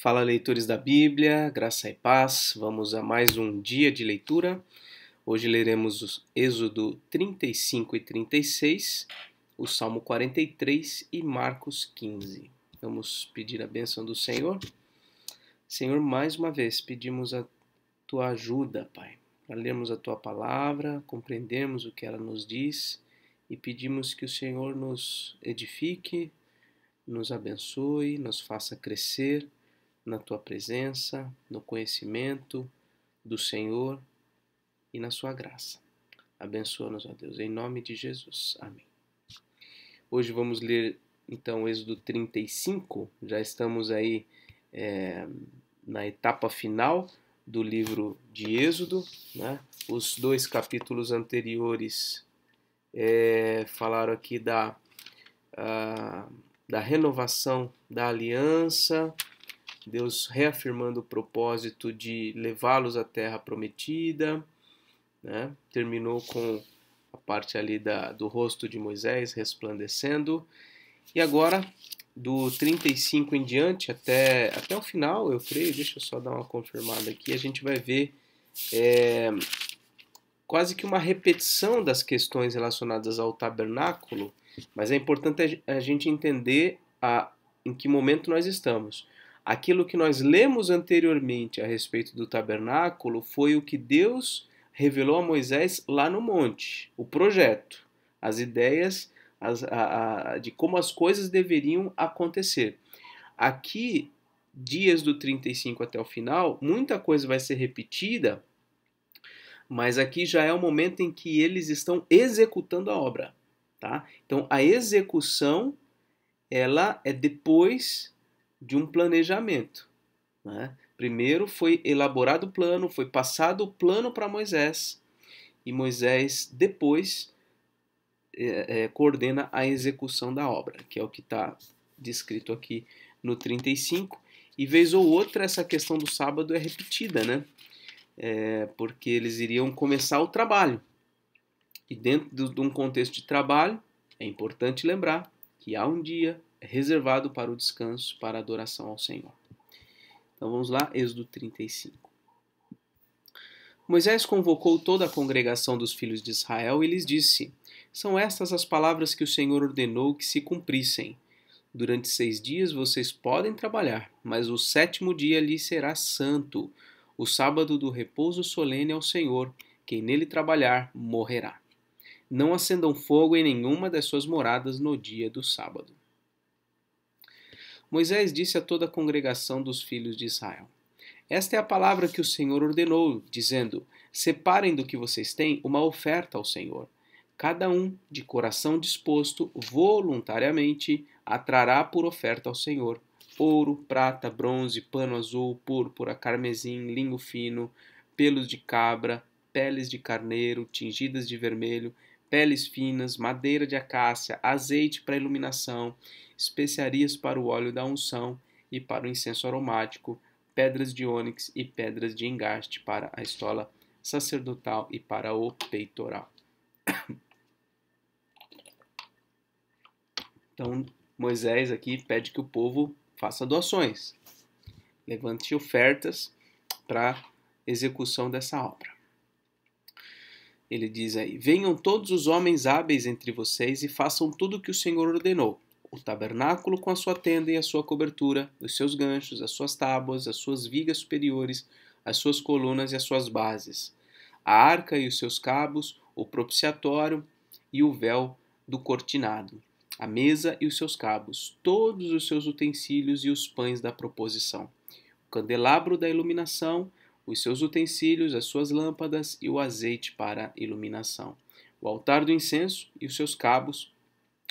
Fala, leitores da Bíblia, graça e paz. Vamos a mais um dia de leitura. Hoje leremos o Êxodo 35 e 36, o Salmo 43 e Marcos 15. Vamos pedir a bênção do Senhor. Senhor, mais uma vez pedimos a tua ajuda, Pai, para lermos a tua palavra, compreendermos o que ela nos diz e pedimos que o Senhor nos edifique, nos abençoe, nos faça crescer na tua presença, no conhecimento do Senhor e na sua graça. Abençoa-nos, ó Deus, em nome de Jesus. Amém. Hoje vamos ler, então, Êxodo 35. Já estamos aí na etapa final do livro de Êxodo, né? Os dois capítulos anteriores falaram aqui da renovação da aliança, Deus reafirmando o propósito de levá-los à terra prometida, né? Terminou com a parte ali do rosto de Moisés resplandecendo. E agora, do 35 em diante, até o final, eu creio, deixa eu só dar uma confirmada aqui, a gente vai ver quase que uma repetição das questões relacionadas ao tabernáculo, mas é importante a gente entender em que momento nós estamos. Aquilo que nós lemos anteriormente a respeito do tabernáculo foi o que Deus revelou a Moisés lá no monte, o projeto, as ideias de como as coisas deveriam acontecer. Aqui, dias do 35 até o final, muita coisa vai ser repetida, mas aqui já é o momento em que eles estão executando a obra. Tá? Então, a execução ela é depois de um planejamento. Né? Primeiro foi elaborado o plano, foi passado o plano para Moisés, e Moisés depois coordena a execução da obra, que é o que está descrito aqui no 35. E vez ou outra essa questão do sábado é repetida, né? Porque eles iriam começar o trabalho. E dentro de um contexto de trabalho, é importante lembrar que há um dia reservado para o descanso, para a adoração ao Senhor. Então vamos lá, Êxodo 35. Moisés convocou toda a congregação dos filhos de Israel e lhes disse: São estas as palavras que o Senhor ordenou que se cumprissem. Durante 6 dias vocês podem trabalhar, mas o 7º dia lhes será santo, o sábado do repouso solene ao Senhor. Quem nele trabalhar, morrerá. Não acendam fogo em nenhuma das suas moradas no dia do sábado. Moisés disse a toda a congregação dos filhos de Israel: Esta é a palavra que o Senhor ordenou, dizendo: Separem do que vocês têm uma oferta ao Senhor. Cada um, de coração disposto, voluntariamente, a trará por oferta ao Senhor: ouro, prata, bronze, pano azul, púrpura, carmesim, linho fino, pelos de cabra, peles de carneiro, tingidas de vermelho, peles finas, madeira de acácia, azeite para iluminação, especiarias para o óleo da unção e para o incenso aromático, pedras de ônix e pedras de engaste para a estola sacerdotal e para o peitoral. Então, Moisés aqui pede que o povo faça doações, levante ofertas para execução dessa obra. Ele diz aí: Venham todos os homens hábeis entre vocês e façam tudo o que o Senhor ordenou: o tabernáculo com a sua tenda e a sua cobertura, os seus ganchos, as suas tábuas, as suas vigas superiores, as suas colunas e as suas bases, a arca e os seus cabos, o propiciatório e o véu do cortinado, a mesa e os seus cabos, todos os seus utensílios e os pães da proposição, o candelabro da iluminação, os seus utensílios, as suas lâmpadas e o azeite para iluminação, o altar do incenso e os seus cabos,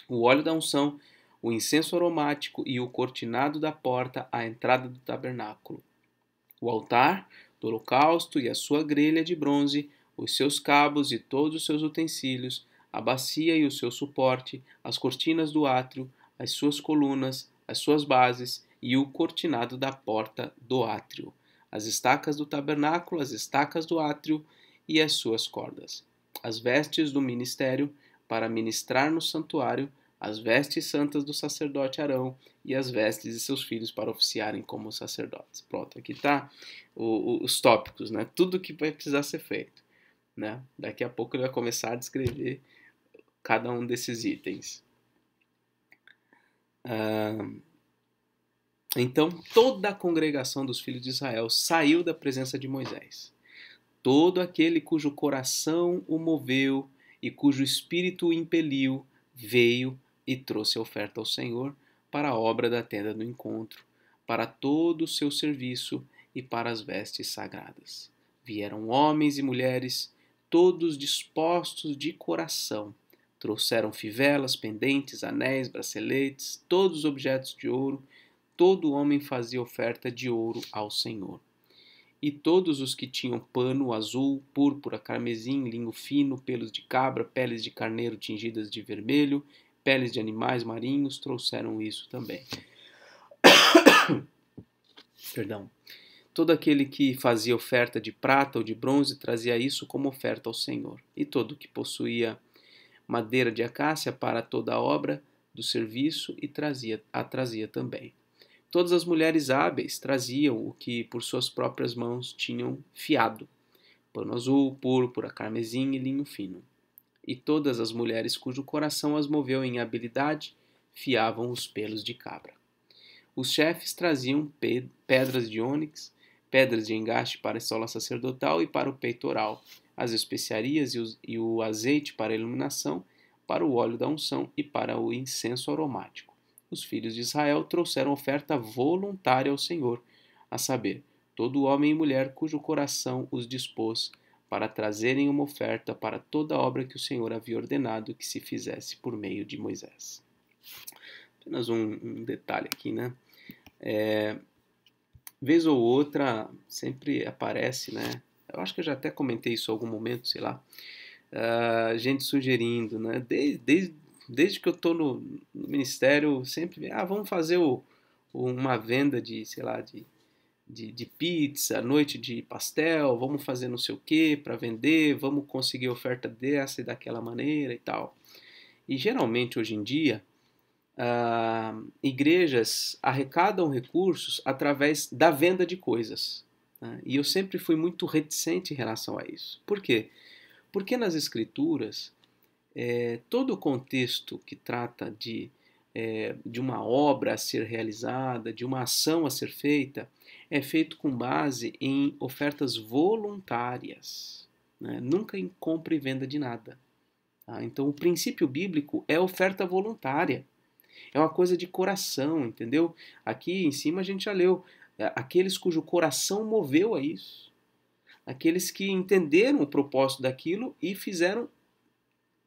o óleo da unção, o incenso aromático e o cortinado da porta à entrada do tabernáculo, o altar do holocausto e a sua grelha de bronze, os seus cabos e todos os seus utensílios, a bacia e o seu suporte, as cortinas do átrio, as suas colunas, as suas bases e o cortinado da porta do átrio, as estacas do tabernáculo, as estacas do átrio e as suas cordas, as vestes do ministério para ministrar no santuário, as vestes santas do sacerdote Arão e as vestes de seus filhos para oficiarem como sacerdotes. Pronto, aqui está os tópicos, né? Tudo que vai precisar ser feito, né? Daqui a pouco ele vai começar a descrever cada um desses itens. Então, toda a congregação dos filhos de Israel saiu da presença de Moisés. Todo aquele cujo coração o moveu e cujo espírito o impeliu, veio e trouxe oferta ao Senhor para a obra da tenda do encontro, para todo o seu serviço e para as vestes sagradas. Vieram homens e mulheres, todos dispostos de coração. Trouxeram fivelas, pendentes, anéis, braceletes, todos os objetos de ouro. Todo homem fazia oferta de ouro ao Senhor. E todos os que tinham pano azul, púrpura, carmesim, linho fino, pelos de cabra, peles de carneiro tingidas de vermelho, peles de animais marinhos, trouxeram isso também. Perdão. Todo aquele que fazia oferta de prata ou de bronze trazia isso como oferta ao Senhor. E todo que possuía madeira de acácia para toda a obra do serviço e a trazia também. Todas as mulheres hábeis traziam o que por suas próprias mãos tinham fiado, pano azul, púrpura, carmesim e linho fino. E todas as mulheres cujo coração as moveu em habilidade fiavam os pelos de cabra. Os chefes traziam pedras de ônix, pedras de engaste para a estola sacerdotal e para o peitoral, as especiarias e o azeite para a iluminação, para o óleo da unção e para o incenso aromático. Os filhos de Israel trouxeram oferta voluntária ao Senhor, a saber, todo homem e mulher cujo coração os dispôs para trazerem uma oferta para toda a obra que o Senhor havia ordenado que se fizesse por meio de Moisés. Apenas um detalhe aqui, né? Vez ou outra sempre aparece, né? Eu acho que eu já até comentei isso em algum momento, sei lá. Gente sugerindo, né? Desde que eu estou no ministério, sempre, vamos fazer uma venda de, sei lá, de pizza, noite de pastel, vamos fazer não sei o que para vender, vamos conseguir oferta dessa e daquela maneira e tal. E geralmente hoje em dia, igrejas arrecadam recursos através da venda de coisas. Né? E eu sempre fui muito reticente em relação a isso. Por quê? Porque nas Escrituras, todo o contexto que trata de uma obra a ser realizada, de uma ação a ser feita, é feito com base em ofertas voluntárias, né? Nunca em compra e venda de nada. Tá? Então, o princípio bíblico é oferta voluntária. É uma coisa de coração, entendeu? Aqui em cima a gente já leu. Aqueles cujo coração moveu a isso. Aqueles que entenderam o propósito daquilo e fizeram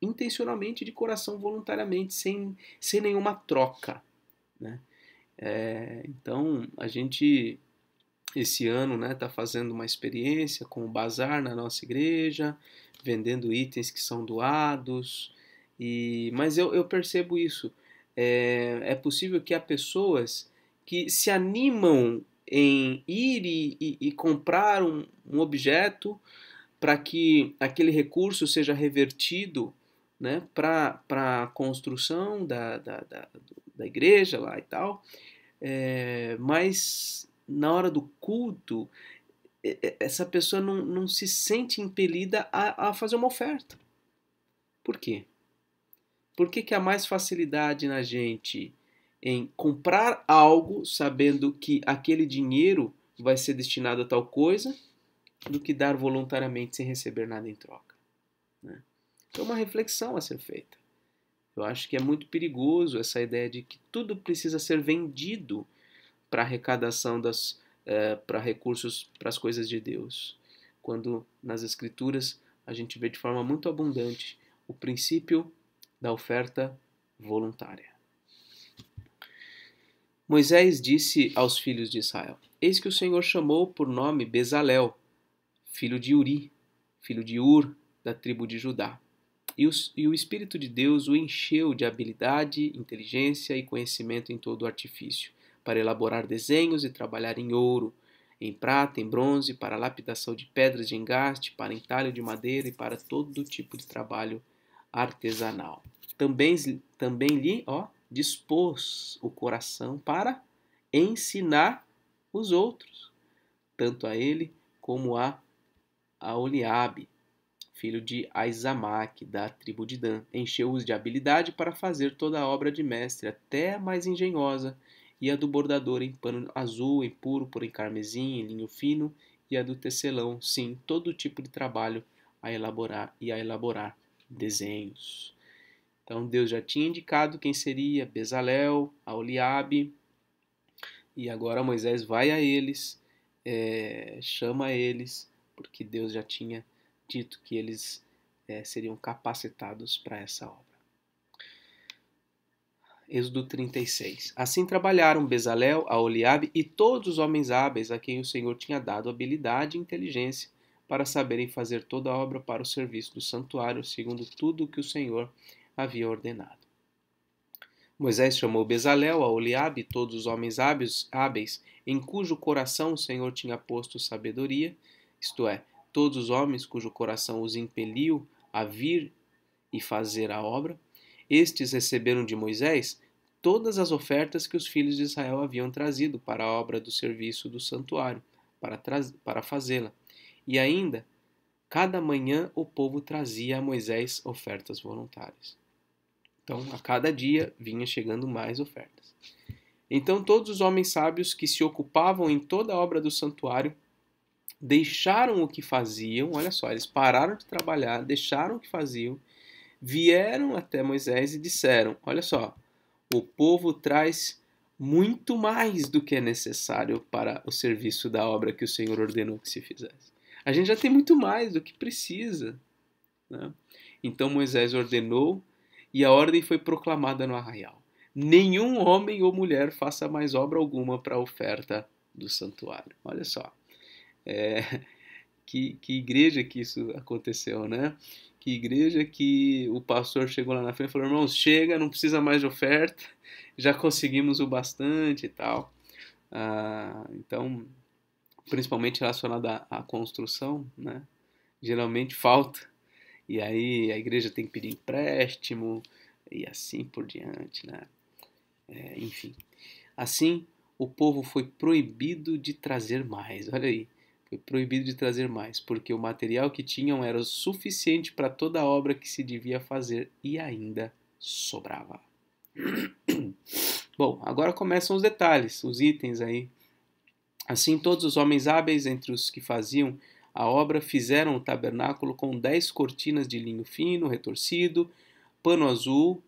intencionalmente, de coração, voluntariamente, sem nenhuma troca. Né? Então, a gente, esse ano, está fazendo uma experiência com o bazar na nossa igreja, vendendo itens que são doados, mas eu percebo isso. É possível que há pessoas que se animam em ir e comprar um objeto para que aquele recurso seja revertido, né, para a construção da igreja lá e tal, mas na hora do culto, essa pessoa não se sente impelida a fazer uma oferta. Por quê? Por que há mais facilidade na gente em comprar algo sabendo que aquele dinheiro vai ser destinado a tal coisa do que dar voluntariamente sem receber nada em troca? Né? É uma reflexão a ser feita. Eu acho que é muito perigoso essa ideia de que tudo precisa ser vendido para arrecadação para recursos para as coisas de Deus, quando nas Escrituras a gente vê de forma muito abundante o princípio da oferta voluntária. Moisés disse aos filhos de Israel: Eis que o Senhor chamou por nome Bezalel, filho de Uri, filho de Ur, da tribo de Judá. E o Espírito de Deus o encheu de habilidade, inteligência e conhecimento em todo o artifício, para elaborar desenhos e trabalhar em ouro, em prata, em bronze, para lapidação de pedras de engaste, para entalho de madeira e para todo tipo de trabalho artesanal. também lhe, dispôs o coração para ensinar os outros, tanto a ele como a Oliabe, filho de Aizamaque, da tribo de Dan. Encheu-os de habilidade para fazer toda a obra de mestre, até a mais engenhosa, e a do bordador em pano azul, em púrpura, em carmesim, em linho fino, e a do tecelão, sim, todo tipo de trabalho a elaborar desenhos. Então Deus já tinha indicado quem seria Bezalel, Aholiabe, e agora Moisés vai a eles, chama eles, porque Deus já tinha dito que eles seriam capacitados para essa obra. Êxodo 36. Assim trabalharam Bezalel, Aholiabe e todos os homens hábeis a quem o Senhor tinha dado habilidade e inteligência para saberem fazer toda a obra para o serviço do santuário, segundo tudo o que o Senhor havia ordenado. Moisés chamou Bezalel, Aholiabe e todos os homens hábeis, em cujo coração o Senhor tinha posto sabedoria, isto é, todos os homens cujo coração os impeliu a vir e fazer a obra. Estes receberam de Moisés todas as ofertas que os filhos de Israel haviam trazido para a obra do serviço do santuário, para fazê-la. E ainda, cada manhã o povo trazia a Moisés ofertas voluntárias. Então, a cada dia vinha chegando mais ofertas. Então, todos os homens sábios que se ocupavam em toda a obra do santuário deixaram o que faziam, olha só, eles pararam de trabalhar, deixaram o que faziam, vieram até Moisés e disseram: olha só, o povo traz muito mais do que é necessário para o serviço da obra que o Senhor ordenou que se fizesse. A gente já tem muito mais do que precisa, né? Então Moisés ordenou e a ordem foi proclamada no arraial: nenhum homem ou mulher faça mais obra alguma para a oferta do santuário. Olha só, que igreja que isso aconteceu, né? Que igreja que o pastor chegou lá na frente e falou: irmãos, chega, não precisa mais de oferta, já conseguimos o bastante e tal. Então, principalmente relacionado à construção, né? Geralmente falta, e aí a igreja tem que pedir empréstimo e assim por diante, né? Enfim, assim o povo foi proibido de trazer mais, olha aí. Foi proibido de trazer mais, porque o material que tinham era o suficiente para toda a obra que se devia fazer e ainda sobrava. Bom, agora começam os detalhes, os itens aí. Assim, todos os homens hábeis entre os que faziam a obra fizeram o tabernáculo com 10 cortinas de linho fino, retorcido, pano azul,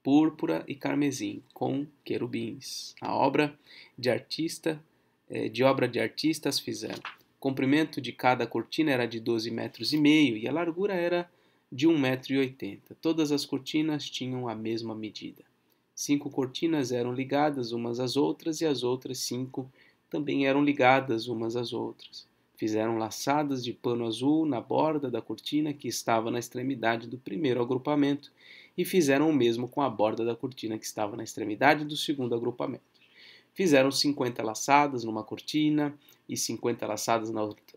púrpura e carmesim, com querubins. A obra de obra de artistas fizeram. O comprimento de cada cortina era de 12,5 metros e a largura era de 1,80 m. Todas as cortinas tinham a mesma medida. 5 cortinas eram ligadas umas às outras e as outras 5 também eram ligadas umas às outras. Fizeram laçadas de pano azul na borda da cortina que estava na extremidade do primeiro agrupamento e fizeram o mesmo com a borda da cortina que estava na extremidade do segundo agrupamento. Fizeram 50 laçadas numa cortina e 50 laçadas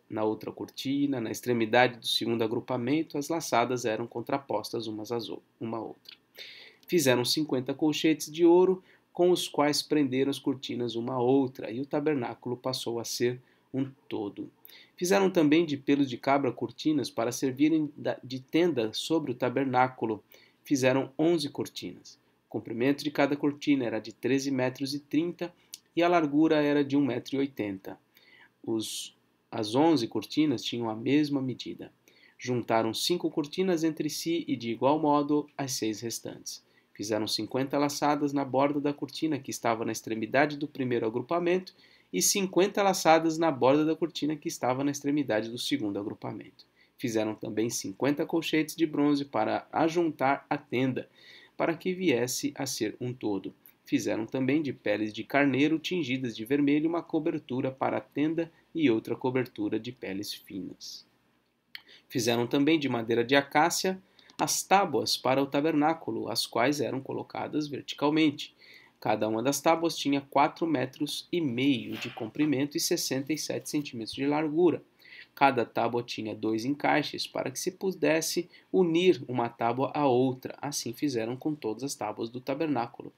na outra cortina. Na extremidade do segundo agrupamento, as laçadas eram contrapostas uma à outra. Fizeram 50 colchetes de ouro com os quais prenderam as cortinas uma à outra, e o tabernáculo passou a ser um todo. Fizeram também de pelos de cabra cortinas para servirem de tenda sobre o tabernáculo. Fizeram 11 cortinas. O comprimento de cada cortina era de 13,30 metros e a largura era de 1,80 m. As 11 cortinas tinham a mesma medida. Juntaram 5 cortinas entre si e, de igual modo, as 6 restantes. Fizeram 50 laçadas na borda da cortina que estava na extremidade do primeiro agrupamento e 50 laçadas na borda da cortina que estava na extremidade do segundo agrupamento. Fizeram também 50 colchetes de bronze para ajuntar a tenda, para que viesse a ser um todo. Fizeram também de peles de carneiro tingidas de vermelho uma cobertura para a tenda e outra cobertura de peles finas. Fizeram também de madeira de acácia as tábuas para o tabernáculo, as quais eram colocadas verticalmente. Cada uma das tábuas tinha 4,5 metros de comprimento e 67 centímetros de largura. Cada tábua tinha 2 encaixes para que se pudesse unir uma tábua à outra. Assim fizeram com todas as tábuas do tabernáculo.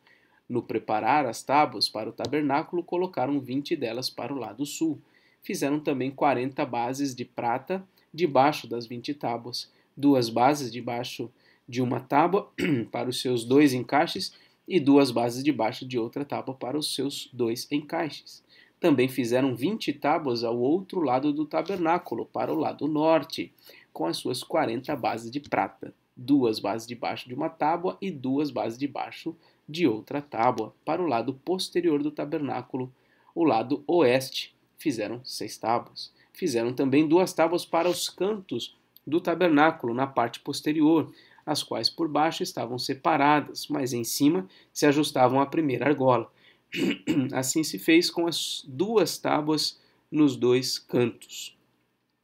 No preparar as tábuas para o tabernáculo, colocaram 20 delas para o lado sul. Fizeram também 40 bases de prata debaixo das 20 tábuas, 2 bases debaixo de uma tábua para os seus 2 encaixes e 2 bases debaixo de outra tábua para os seus 2 encaixes. Também fizeram 20 tábuas ao outro lado do tabernáculo, para o lado norte, com as suas 40 bases de prata, 2 bases debaixo de uma tábua e 2 bases debaixo de outra tábua, para o lado posterior do tabernáculo, o lado oeste. Fizeram 6 tábuas. Fizeram também 2 tábuas para os cantos do tabernáculo, na parte posterior, as quais por baixo estavam separadas, mas em cima se ajustavam à primeira argola. Assim se fez com as 2 tábuas nos 2 cantos.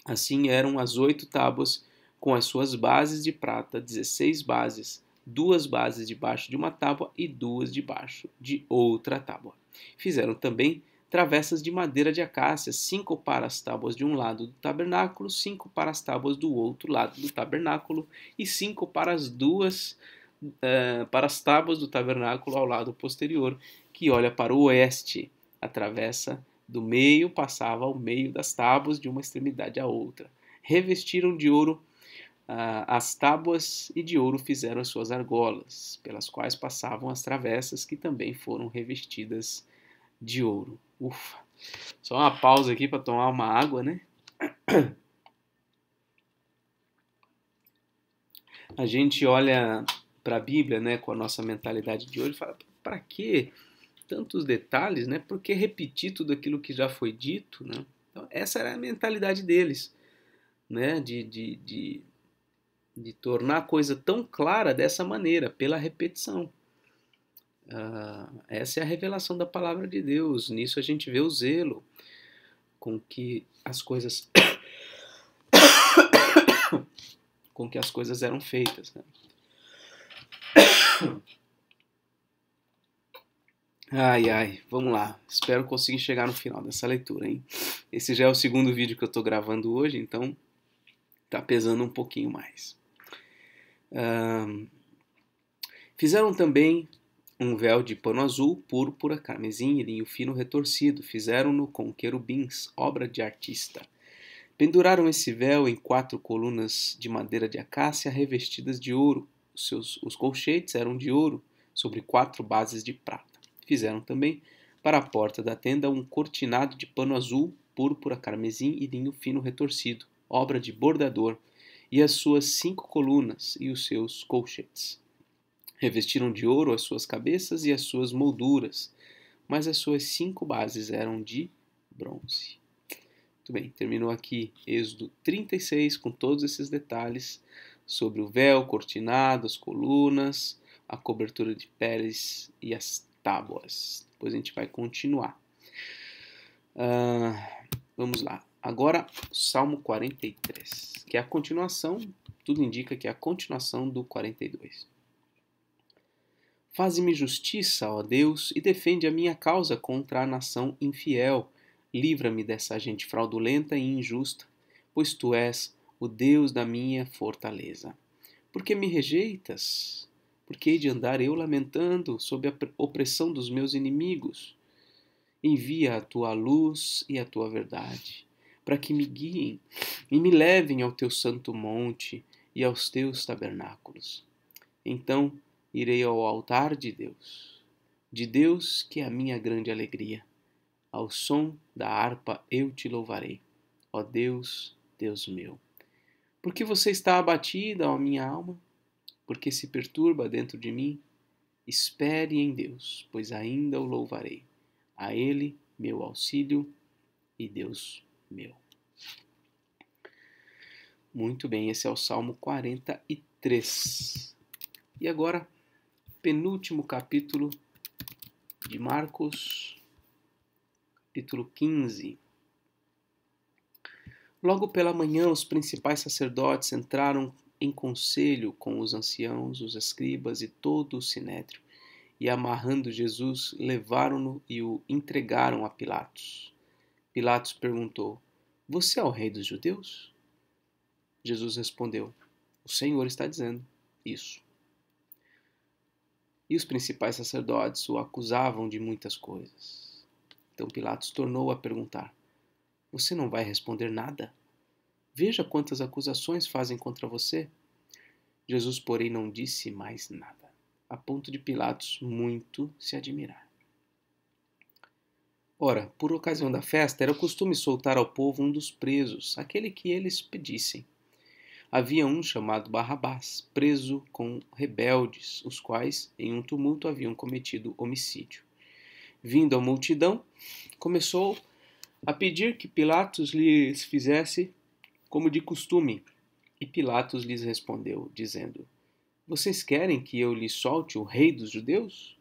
Assim eram as 8 tábuas com as suas bases de prata, 16 bases, 2 bases debaixo de uma tábua e 2 debaixo de outra tábua. Fizeram também travessas de madeira de acácia, 5 para as tábuas de um lado do tabernáculo, 5 para as tábuas do outro lado do tabernáculo e 5 para as tábuas do tabernáculo ao lado posterior, que olha para o oeste. A travessa do meio passava ao meio das tábuas de uma extremidade à outra. Revestiram de ouro as tábuas e de ouro fizeram as suas argolas, pelas quais passavam as travessas, que também foram revestidas de ouro. Ufa! Só uma pausa aqui para tomar uma água, né? A gente olha para a Bíblia, né, com a nossa mentalidade de hoje e fala, para que tantos detalhes, né? Por que repetir tudo aquilo que já foi dito, né? Então, essa era a mentalidade deles, né? De tornar a coisa tão clara dessa maneira, pela repetição. Essa é a revelação da palavra de Deus. Nisso a gente vê o zelo com que as coisas eram feitas, né? Ai, vamos lá. Espero conseguir chegar no final dessa leitura, hein? Esse já é o segundo vídeo que eu estou gravando hoje, então tá pesando um pouquinho mais. Fizeram também um véu de pano azul, púrpura, carmesim e linho fino retorcido. Fizeram-no com querubins, obra de artista. Penduraram esse véu em 4 colunas de madeira de acácia revestidas de ouro. Os colchetes eram de ouro, sobre 4 bases de prata. Fizeram também para a porta da tenda um cortinado de pano azul, púrpura, carmesim e linho fino retorcido, obra de bordador, e as suas 5 colunas e os seus colchetes. Revestiram de ouro as suas cabeças e as suas molduras, mas as suas 5 bases eram de bronze. Muito bem, terminou aqui Êxodo 36 com todos esses detalhes sobre o véu, cortinado, as colunas, a cobertura de peles e as tábuas. Depois a gente vai continuar. Vamos lá. Agora, Salmo 43, que é a continuação, tudo indica que é a continuação do 42. Faze-me justiça, ó Deus, e defende a minha causa contra a nação infiel. Livra-me dessa gente fraudulenta e injusta, pois tu és o Deus da minha fortaleza. Por que me rejeitas? Por que hei de andar eu lamentando sob a opressão dos meus inimigos? Envia a tua luz e a tua verdade, para que me guiem e me levem ao teu santo monte e aos teus tabernáculos. Então irei ao altar de Deus que é a minha grande alegria. Ao som da harpa eu te louvarei, ó Deus, Deus meu. Por que você está abatida, ó minha alma? Por que se perturba dentro de mim? Espere em Deus, pois ainda o louvarei. A Ele, meu auxílio e Deus meu. Muito bem, esse é o Salmo 43. E agora, penúltimo capítulo de Marcos, capítulo 15. Logo pela manhã, os principais sacerdotes entraram em conselho com os anciãos, os escribas e todo o sinédrio, e amarrando Jesus, levaram-no e o entregaram a Pilatos. Pilatos perguntou: você é o rei dos judeus? Jesus respondeu, o Senhor está dizendo isso. E os principais sacerdotes o acusavam de muitas coisas. Então Pilatos tornou a perguntar, você não vai responder nada? Veja quantas acusações fazem contra você. Jesus, porém, não disse mais nada, a ponto de Pilatos muito se admirar. Ora, por ocasião da festa, era costume soltar ao povo um dos presos, aquele que eles pedissem. Havia um chamado Barrabás, preso com rebeldes, os quais, em um tumulto, haviam cometido homicídio. Vindo a multidão, começou a pedir que Pilatos lhes fizesse como de costume. E Pilatos lhes respondeu, dizendo, vocês querem que eu lhes solte o rei dos judeus?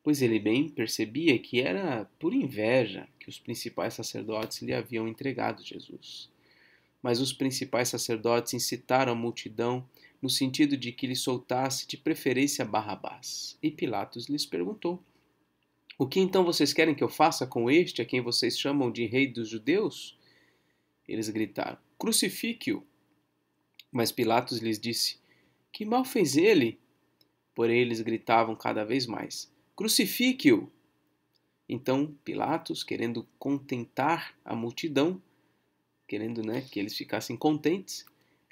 Pois ele bem percebia que era por inveja que os principais sacerdotes lhe haviam entregado Jesus. Mas os principais sacerdotes incitaram a multidão no sentido de que lhe soltasse de preferência Barrabás. E Pilatos lhes perguntou, o que então vocês querem que eu faça com este a quem vocês chamam de rei dos judeus? Eles gritaram, crucifique-o. Mas Pilatos lhes disse, que mal fez ele? Porém eles gritavam cada vez mais, crucifique-o! Então Pilatos, querendo contentar a multidão, querendo que eles ficassem contentes,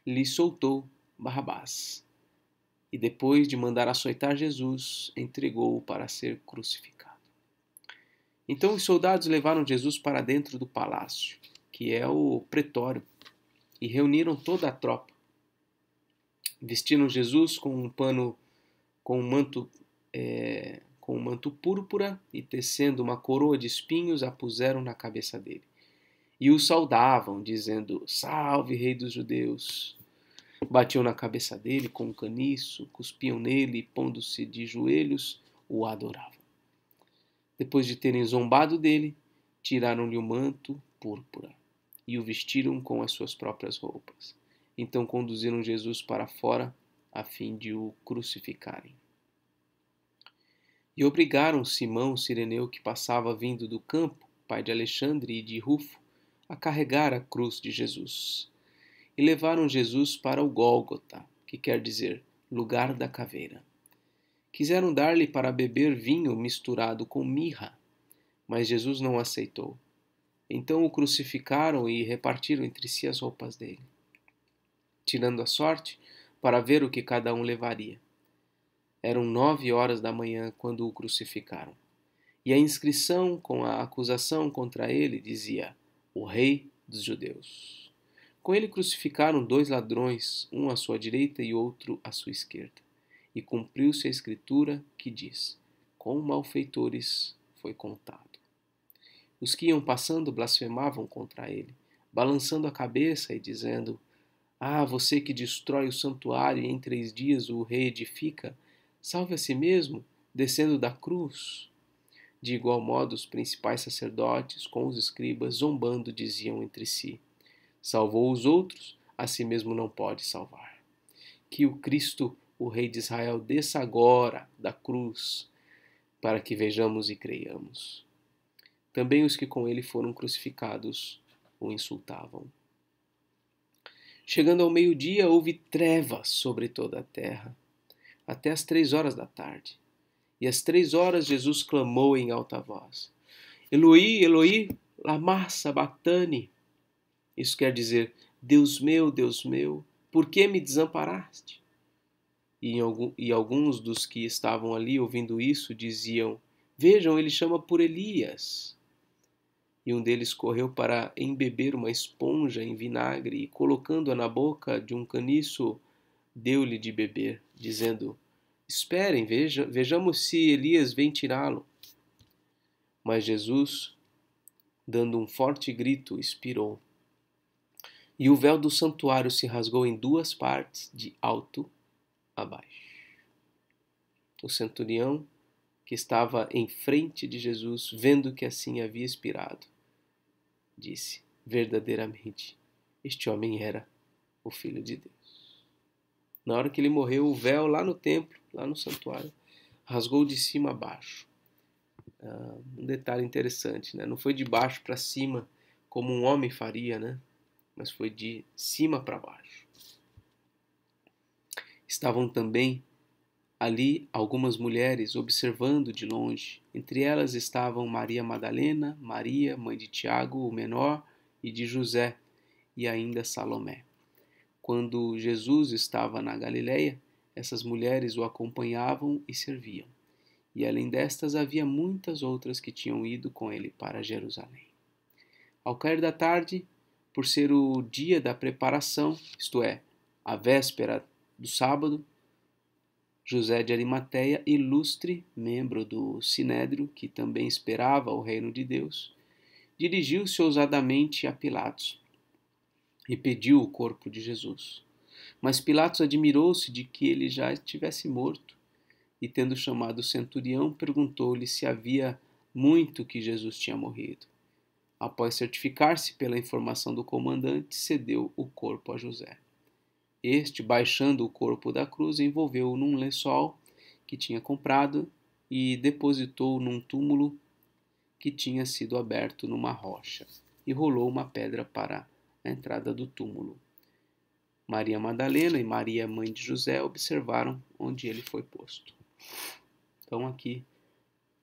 lhe soltou Barrabás. E depois de mandar açoitar Jesus, entregou-o para ser crucificado. Então os soldados levaram Jesus para dentro do palácio, que é o pretório, e reuniram toda a tropa. Vestiram Jesus com um manto púrpura e tecendo uma coroa de espinhos a puseram na cabeça dele. E o saudavam, dizendo, salve, rei dos judeus. Batiam na cabeça dele com um caniço, cuspiam nele e, pondo-se de joelhos, o adoravam. Depois de terem zombado dele, tiraram-lhe o manto púrpura e o vestiram com as suas próprias roupas. Então conduziram Jesus para fora, a fim de o crucificarem. E obrigaram Simão Cireneu, que passava vindo do campo, pai de Alexandre e de Rufo, a carregar a cruz de Jesus. E levaram Jesus para o Gólgota, que quer dizer lugar da caveira. Quiseram dar-lhe para beber vinho misturado com mirra, mas Jesus não aceitou. Então o crucificaram e repartiram entre si as roupas dele, tirando a sorte para ver o que cada um levaria. Eram 9 horas da manhã quando o crucificaram. E a inscrição com a acusação contra ele dizia, o rei dos judeus. Com ele crucificaram 2 ladrões, um à sua direita e outro à sua esquerda. E cumpriu-se a escritura que diz, com malfeitores foi contado. Os que iam passando blasfemavam contra ele, balançando a cabeça e dizendo, você que destrói o santuário e em 3 dias o reedifica, salve a si mesmo, descendo da cruz. De igual modo, os principais sacerdotes, com os escribas, zombando, diziam entre si, salvou os outros, a si mesmo não pode salvar. Que o Cristo, o Rei de Israel, desça agora da cruz, para que vejamos e creiamos. Também os que com ele foram crucificados o insultavam. Chegando ao meio-dia, houve trevas sobre toda a terra, até as 3 horas da tarde. E às 3 horas Jesus clamou em alta voz, Eloi, Eloi, lama sabachthani. Isso quer dizer, Deus meu, por que me desamparaste? E alguns dos que estavam ali ouvindo isso diziam, vejam, ele chama por Elias. E um deles correu para embeber uma esponja em vinagre e, colocando-a na boca de um caniço, deu-lhe de beber, dizendo, esperem, vejamos se Elias vem tirá-lo. Mas Jesus, dando um forte grito, expirou. E o véu do santuário se rasgou em 2 partes, de alto a baixo. O centurião, que estava em frente de Jesus, vendo que assim havia expirado, disse, verdadeiramente, este homem era o Filho de Deus. Na hora que ele morreu, o véu lá no templo, lá no santuário, rasgou de cima a baixo. Um detalhe interessante, né? Não foi de baixo para cima, como um homem faria, né? Mas foi de cima para baixo. Estavam também ali algumas mulheres observando de longe. Entre elas estavam Maria Madalena, Maria, mãe de Tiago, o menor, e de José, e ainda Salomé. Quando Jesus estava na Galileia, essas mulheres o acompanhavam e serviam. E além destas, havia muitas outras que tinham ido com ele para Jerusalém. Ao cair da tarde, por ser o dia da preparação, isto é, a véspera do sábado, José de Arimateia, ilustre membro do Sinédrio, que também esperava o reino de Deus, dirigiu-se ousadamente a Pilatos e pediu o corpo de Jesus. Mas Pilatos admirou-se de que ele já estivesse morto e, tendo chamado o centurião, perguntou-lhe se havia muito que Jesus tinha morrido. Após certificar-se pela informação do comandante, cedeu o corpo a José. Este, baixando o corpo da cruz, envolveu-o num lençol que tinha comprado e depositou-o num túmulo que tinha sido aberto numa rocha, e rolou uma pedra para a entrada do túmulo. Maria Madalena e Maria, mãe de José, observaram onde ele foi posto. Então aqui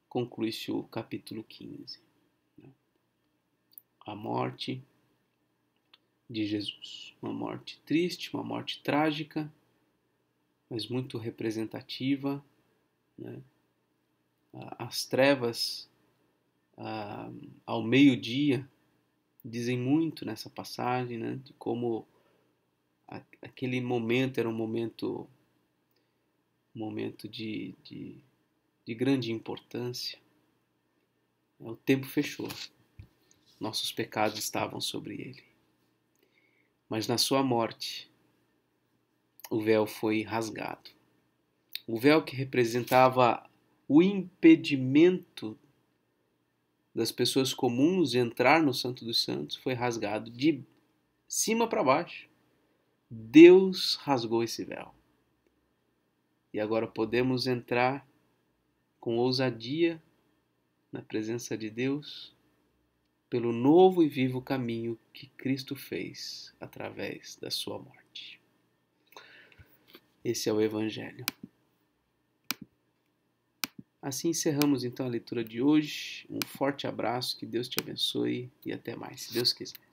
conclui-se o capítulo 15. A morte de Jesus. Uma morte triste, uma morte trágica, mas muito representativa, né? As trevas ao meio-dia dizem muito nessa passagem, né? De como aquele momento era um momento de grande importância. O tempo fechou. Nossos pecados estavam sobre ele. Mas na sua morte, o véu foi rasgado. O véu que representava o impedimento das pessoas comuns de entrar no Santo dos Santos foi rasgado de cima para baixo. Deus rasgou esse véu. E agora podemos entrar com ousadia na presença de Deus pelo novo e vivo caminho que Cristo fez através da sua morte. Esse é o Evangelho. Assim encerramos então a leitura de hoje. Um forte abraço, que Deus te abençoe e até mais, se Deus quiser.